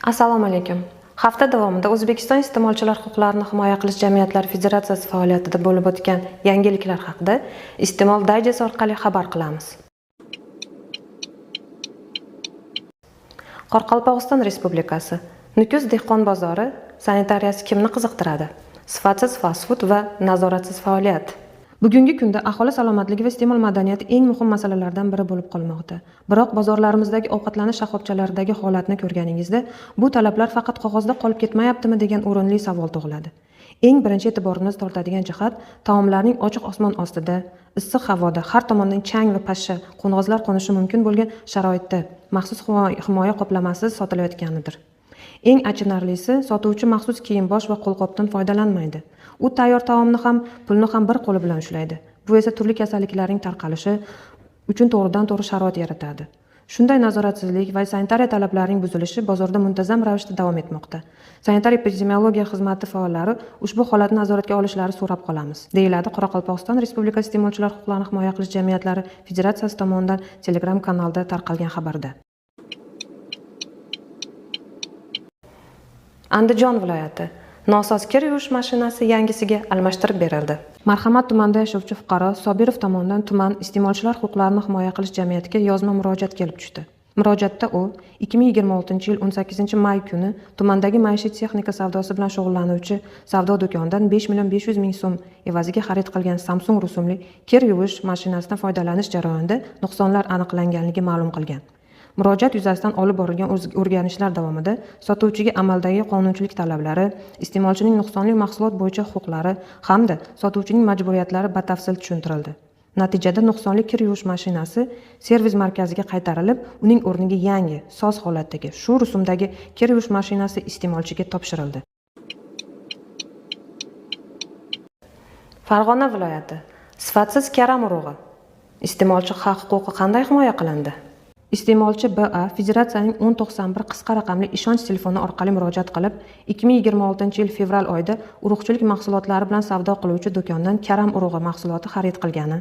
Assalomu alaykum. Hafta davomida O'zbekiston iste'molchilar huquqlarini himoya qilish jamiyatlari federatsiyasi faoliyatida bo'lib o'tgan yangiliklar haqida Iste'mol Digest orqali xabar qilamiz. Qoraqalpog'iston Respublikasi Nukus dehqon bozori sanitariyasi kimni qiziqtiradi? Sifatsiz fast food va nazoratsiz faoliyat. Bugungi kunda aholi salomatligi va iste'mol madaniyati eng muhim masalalardan biri bo'lib qolmoqda. Biroq bozorlarimizdagi ovqatlanish shoxobchalaridagi holatni ko'rganingizda, bu talablar faqat qog'ozda qolib ketmayaptimi degan o'rinli savol tug'iladi. Eng birinchi e'tiborimiz tortadigan jihat taomlarning ochiq osmon ostida, issiq havoda, har tomondan chang va pashsha, qo'ng'izlar qo'nishi mumkin bo'lgan sharoitda maxsus himoya qoplamasiz sotilayotganidir. Eng achinarlisi, sotuvchi maxsus kiyim-bosh va qo'lqopdan foydalanmaydi. U tayyor taomni ham, pulni ham bir qo'li bilan ushlaydi. Bu esa turli kasalliklarning tarqalishi uchun to'g'ridan-to'g'ri sharoit yaratadi. Shunday nazoratsizlik va sanitariya talablarining buzilishi bozorda muntazam ravishda davom etmoqda. Sanitariya-epidemiologiya xizmati faollari ushbu holatni nazoratga olishlari so'rab qolamiz, deyiladi Qoraqalpog'iston Respublikasi Iste'molchilar huquqlarini himoya qilish jamiyatlari federatsiyasi tomonidan Telegram kanalda tarqalgan xabarda. Andijon viloyati nosoz kir yuvish mashinasi yangisiga almashtirib berildi. Marhamat tumanida yashovchi fuqaro Sobirov tomonidan tuman iste'molchilar huquqlarini himoya qilish jamiyatiga yozma murojaat kelib tushdi. Murojaatda u 2026-yil 18-may kuni tumandagi maishiy texnika savdosi bilan shug'ullanuvchi savdo do'konidan 5.500.000 so'm evaziga xarid qilgan Samsung rusumli kir yuvish mashinasidan foydalanish jarayonida nuqsonlar aniqlanganligi ma'lum qilgan. Murojaat yuzasidan olib borilgan o'rganishlar davomida sotuvchiga amaldagi qonunchilik talablari, iste'molchining nuqsonli mahsulot bo'yicha huquqlari hamda sotuvchining majburiyatlari batafsil tushuntirildi. Natijada nuqsonli kir yuvish mashinasi servis markaziga qaytarilib, uning o'rniga yangi, soz holatdagi, shu rusumdagi kir yuvish mashinasi iste'molchiga topshirildi. Farg'ona viloyati sifatsiz karam urug'i. Iste'molchi haq-huquqi qanday himoya qilindi? Iste'molchi BA Federatsiyaning 1091 qisqa raqamli ishonch telefoni orqali murojaat qilib, 2026-yil fevral oyida urug'chilik mahsulotlari bilan savdo qiluvchi do'kondan karam urug'i mahsuloti xarid qilgani,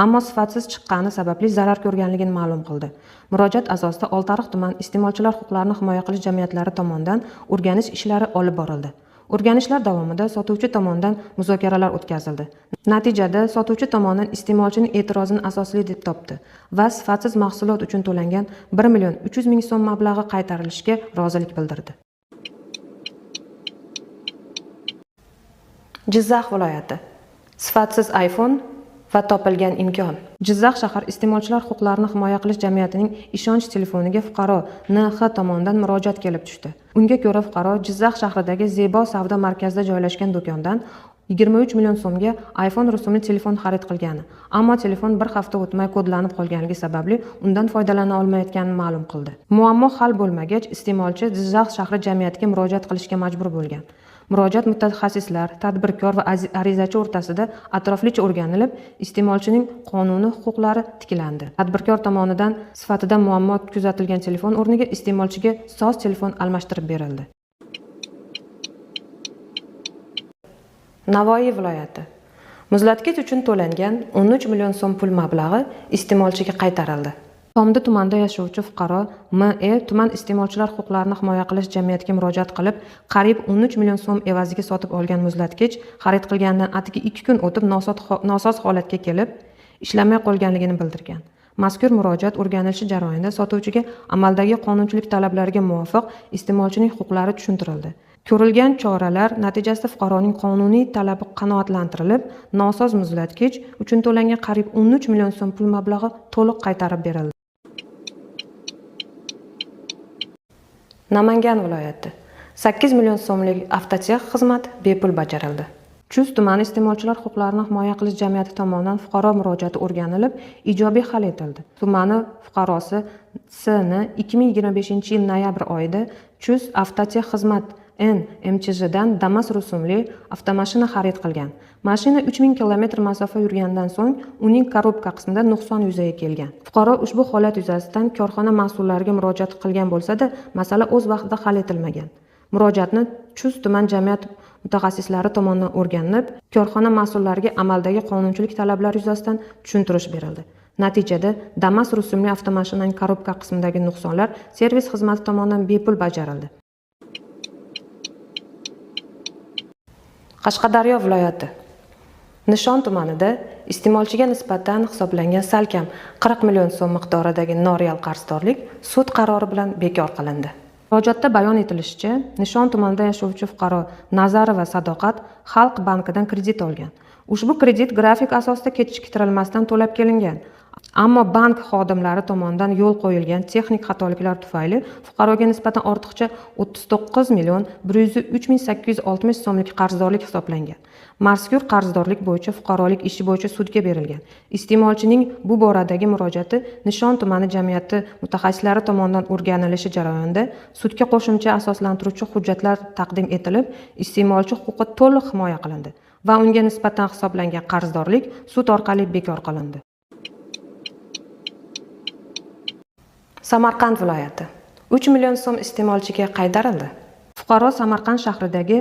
ammo sifatsiz chiqqani sababli zarar ko'rganligini ma'lum qildi. Murojaat asosida Oltiariq tuman iste'molchilar huquqlarini himoya qilish jamiyatlari tomonidan o'rganish ishlari olib borildi. O'rganishlar davomida sotuvchi tomonidan muzokaralar o'tkazildi. Natijada sotuvchi tomonidan iste'molchining e'tirozini asosli deb topdi va sifatsiz mahsulot uchun to'langan 1.300.000 so'm mablag'i qaytarilishiga rozilik bildirdi. Jizzax viloyati sifatsiz iPhone va topilgan imkon. Jizzax shahar iste'molchilar huquqlarini himoya qilish jamiyatining ishonch telefoniga fuqaro NX tomonidan murojaat kelib tushdi. Unga ko'ra fuqaro Jizzax shahridagi Zebo savdo markazida joylashgan do'kondan 23 million so'mga iPhone rusumli telefon xarid qilgani, ammo telefon bir hafta o'tmay kodlanib qolganligi sababli undan foydalana olmayotganini ma'lum qildi. Muammo hal bo'lmagach, iste'molchi Jizzax shahri jamiyatiga murojaat qilishga majbur bo'lgan. Murojaat mutaxassislar, tadbirkor va arizachi o'rtasida atroflicha o'rganilib, iste'molchining qonuniy huquqlari tiklandi. Tadbirkor tomonidan sifatida muammo kuzatilgan telefon o'rniga iste'molchiga soz telefon almashtirib berildi. Navoiy viloyati muzlatkich uchun to'langan 13 million so'm pul mablag'i iste'molchiga qaytarildi. Tomdi tumanida yashovchi fuqaro ME tuman iste'molchilar huquqlarini himoya qilish jamiyatiga murojaat qilib, qariyb 13 million so'm evaziga sotib olgan muzlatkich xarid qilganidan atigi 2 kun o'tib nosoz holatga kelib, ishlamay qolganligini bildirgan. Mazkur murojaat o'rganilishi jarayonida sotuvchiga amaldagi qonunchilik talablariga muvofiq iste'molchining huquqlari tushuntirildi. Ko'rilgan choralar natijasida fuqaroning qonuniy talabi qanoatlantirilib, nosoz muzlatkich uchun to'langan qariyb 13 million so'm pul mablag'i to'liq qaytarib berildi. Namangan viloyati 8 million so'mlik avtotex xizmat bepul bajarildi. Chust tumani iste'molchilar huquqlarini himoya qilish jamiyati tomonidan fuqaro murojaati o'rganilib, ijobiy hal etildi. Tumani fuqarosi S.ni 2025-yil noyabr oyida Chust avtotex xizmat MChdan Damas rusumli avtomashina xarid qilgan. Mashina 3000 km masofa yurgandan so'ng uning korobka qismida nuqson yuzaga kelgan. Fuqaro ushbu holat yuzasidan korxona mas'ullariga murojaat qilgan bo'lsa-da, masala o'z vaqtida hal etilmagan. Murojaatni Chust tuman jamiyat mutaxassislari tomonidan o'rganilib, korxona mas'ullariga amaldagi qonunchilik talablari yuzasidan tushuntirish berildi. Natijada Damas rusumli avtomashinaning korobka qismidagi nuqsonlar servis xizmati tomonidan bepul bajarildi. Qashqadaryo viloyati Nishon tumanida iste'molchiga nisbatan hisoblangan salkam 40 million so'm miqdoridagi noreal qarzdorlik sud qarori bilan bekor qilindi. Murojaatda bayon etilishicha, Nishon tumanida yashovchi fuqaro Nazarova Sadoqat Xalq bankidan kredit olgan. Ushbu kredit grafik asosida kechiktirilmasdan to'lab kelingan. Ammo bank xodimlari tomonidan yo'l qo'yilgan texnik xatoliklar tufayli fuqaroga nisbatan ortiqcha 39 million 103.860 so'mlik qarzdorlik hisoblangan. Mazkur qarzdorlik bo'yicha fuqarolik ishi bo'yicha sudga berilgan. Iste'molchining bu boradagi murojaati Nishon tumani jamiyati mutaxassislari tomonidan o'rganilishi jarayonida sudga qo'shimcha asoslantiruvchi hujjatlar taqdim etilib, iste'molchi huquqi to'liq himoya qilindi va unga nisbatan hisoblangan qarzdorlik sud orqali bekor qilindi. Samarqand viloyati 3 million so'm iste'molchiga qaytarildi. Fuqaro Samarqand shahridagi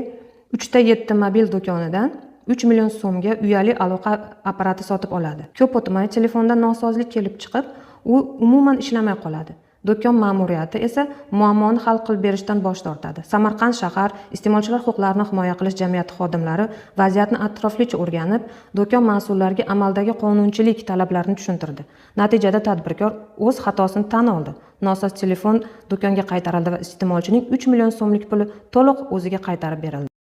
3ta mobil do'konidan 3 million so'mga uyali aloqa apparati sotib oladi. Ko'p o'tmay telefonda nosozlik kelib chiqib, u umuman ishlamay qoladi. Do'kon ma'muriyati esa muammoni hal qilib berishdan bosh tortadi. Samarqand shahar iste'molchilar huquqlarini himoya qilish jamiyati xodimlari vaziyatni atroflicha o'rganib, do'kon mas'ullariga amaldagi qonunchilik talablarini tushuntirdi. Natijada tadbirkor o'z xatosini tan oldi. Nosoz telefon do'konga qaytarildi va iste'molchining 3 million so'mlik puli to'liq o'ziga qaytarib berildi.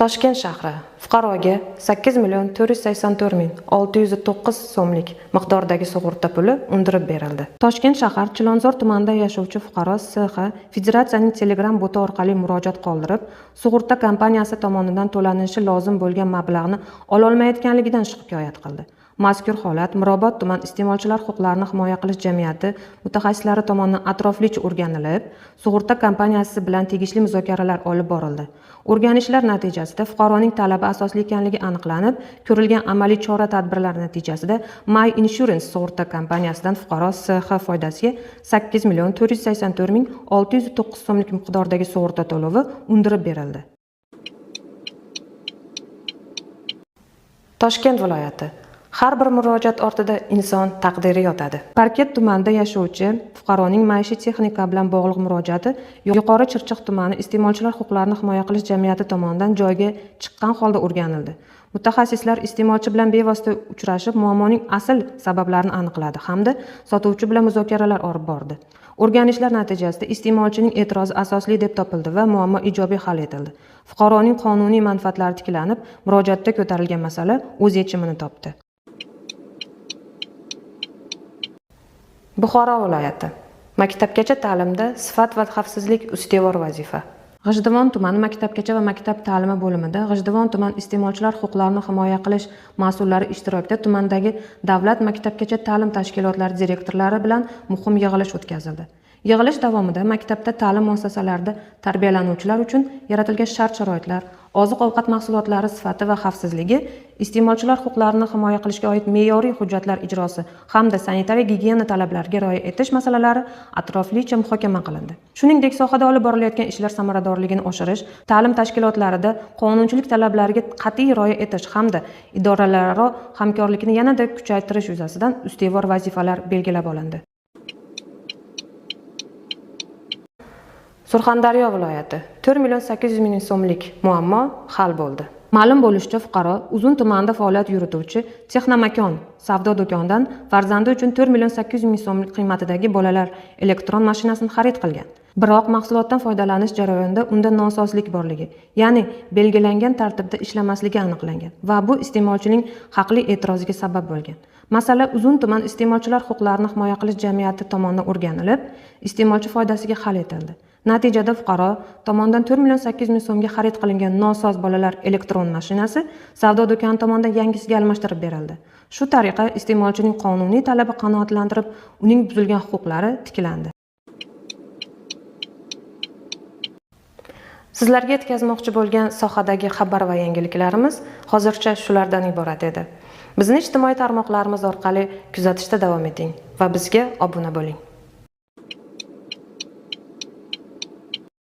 Toshkent shahri fuqaroga 8 million 484 ming 609 so'mlik miqdordagi sug'urta puli undirib berildi. Toshkent shahar Chilonzor tumanida yashovchi fuqaro SX Federatsiyaning Telegram boti orqali murojaat qoldirib, sug'urta kompaniyasi tomonidan to'lanishi lozim bo'lgan mablag'ni ololmayotganligidan shikoyat qildi. Mazkur holat Mirobod tuman iste'molchilar huquqlarini himoya qilish jamiyati mutaxassislari tomonidan atroflicha o'rganilib, sug'urta kompaniyasi bilan tegishli muzokaralar olib borildi. O'rganishlar natijasida fuqaroning talabi asosli ekanligi aniqlanib, ko'rilgan amaliy chora-tadbirlar natijasida My Insurance sug'urta kompaniyasidan fuqaro SX foydasiga 8 million 484 ming 609 so'mlik miqdordagi sug'urta to'lovi undirib berildi. Toshkent viloyati har bir murojaat ortida inson taqdiri yotadi. Parket tumanida yashovchi fuqaroning maishiy texnika bilan bog'liq murojaati Yuqori Chirchiq tumani iste'molchilar huquqlarini himoya qilish jamiyati tomonidan joyga chiqqan holda o'rganildi. Mutaxassislar iste'molchi bilan bevosita uchrashib, muammoning asl sabablarini aniqladi hamda sotuvchi bilan muzokaralar olib bordi. O'rganishlar natijasida iste'molchining e'tirozi asosli deb topildi va muammo ijobiy hal etildi. Fuqaroning qonuniy manfaatlari tiklanib, murojaatda ko'tarilgan masala o'z yechimini topdi. Buxoro viloyati maktabgacha ta'limda sifat va xavfsizlik ustuvor vazifa. G'ijduvon tumani maktabgacha va maktab ta'limi bo'limida G'ijduvon tuman iste'molchilar huquqlarini himoya qilish mas'ullari ishtirokida tumandagi davlat maktabgacha ta'lim tashkilotlari direktorlari bilan muhim yig'ilish o'tkazildi. Yig'ilish davomida maktabda ta'lim muassasalarida tarbiyalanuvchilar uchun yaratilgan shart-sharoitlar, oziq-ovqat mahsulotlari sifati va xavfsizligi, iste'molchilar huquqlarini himoya qilishga oid me'yoriy hujjatlar ijrosi hamda sanitariya-gigiyena talablariga rioya etish masalalari atroflicha muhokama qilindi. Shuningdek, sohada olib borilayotgan ishlar samaradorligini oshirish, ta'lim tashkilotlarida qonunchilik talablariga qat'iy rioya etish hamda idoralararo hamkorlikni yanada kuchaytirish yuzasidan ustuvor vazifalar belgilab olindi. Surxondaryo viloyati 4 million 800 ming so'mlik muammo hal bo'ldi. Ma'lum bo'lishicha, fuqaro Uzun tumanida faoliyat yurituvchi Texnomakon savdo do'konidan farzandi uchun 4 million 800 ming so'mlik qiymatidagi bolalar elektron mashinasini xarid qilgan. Biroq mahsulotdan foydalanish jarayonida unda nosozlik borligi, ya'ni belgilangan tartibda ishlamasligi aniqlangan va bu iste'molchining haqli e'tiroziga sabab bo'lgan. Masala Uzun tuman iste'molchilar huquqlarini himoya qilish jamiyati tomonidan o'rganilib, iste'molchi foydasiga hal etildi. Natijada fuqaro tomonidan 4 million 800 ming so'mga xarid qilingan nosoz bolalar elektron mashinasi savdo do'koni tomonidan yangisiga almashtirib berildi. Shu tariqa iste'molchining qonuniy talabi qanoatlantirib, uning buzilgan huquqlari tiklandi. Sizlarga yetkazmoqchi bo'lgan sohadagi xabar va yangiliklarimiz hozircha shulardan iborat edi. Bizni ijtimoiy tarmoqlarimiz orqali kuzatishda davom eting va bizga obuna bo'ling.